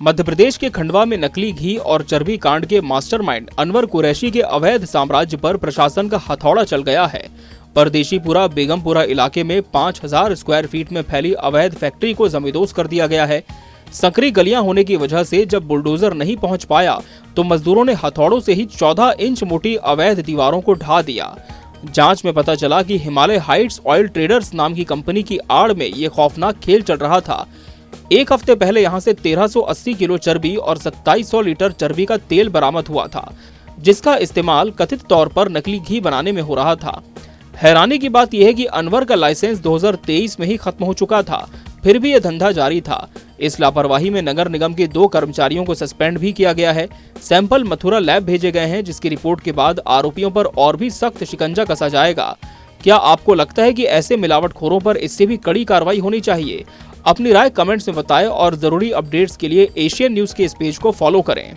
मध्य प्रदेश के खंडवा में नकली घी और चर्बी कांड के मास्टरमाइंड अनवर कुरैशी के अवैध साम्राज्य पर प्रशासन का हथौड़ा चल गया है। परदेशीपुरा बेगमपुरा इलाके में 5000 स्क्वायर फीट में फैली अवैध फैक्ट्री को जमींदोज कर दिया गया है। संकरी गलियां होने की वजह से जब बुलडोजर नहीं पहुंच पाया तो मजदूरों ने हथौड़ों से ही 14 इंच मोटी अवैध दीवारों को ढा दिया। जांच में पता चला कि हिमालय हाइट्स ऑयल ट्रेडर्स नाम की कंपनी की आड़ में ये खौफनाक खेल चल रहा था। एक हफ्ते पहले यहां से 1380 किलो चर्बी और 2700 लीटर चर्बी का तेल बरामद हुआ था, जिसका इस्तेमाल कथित तौर पर नकली घी बनाने में हो रहा था। हैरानी की बात यह है कि अनवर का लाइसेंस 2023 में ही खत्म हो चुका था, फिर भी यह धंधा जारी था। इस लापरवाही में नगर निगम के 2 कर्मचारियों को सस्पेंड भी किया गया है। सैंपल मथुरा लैब भेजे गए हैं, जिसकी रिपोर्ट के बाद आरोपियों पर और भी सख्त शिकंजा कसा जाएगा। क्या आपको लगता है कि ऐसे मिलावटखोरों पर इससे भी कड़ी कार्रवाई होनी चाहिए? अपनी राय कमेंट्स में बताएं और जरूरी अपडेट्स के लिए एशियन न्यूज के इस पेज को फॉलो करें।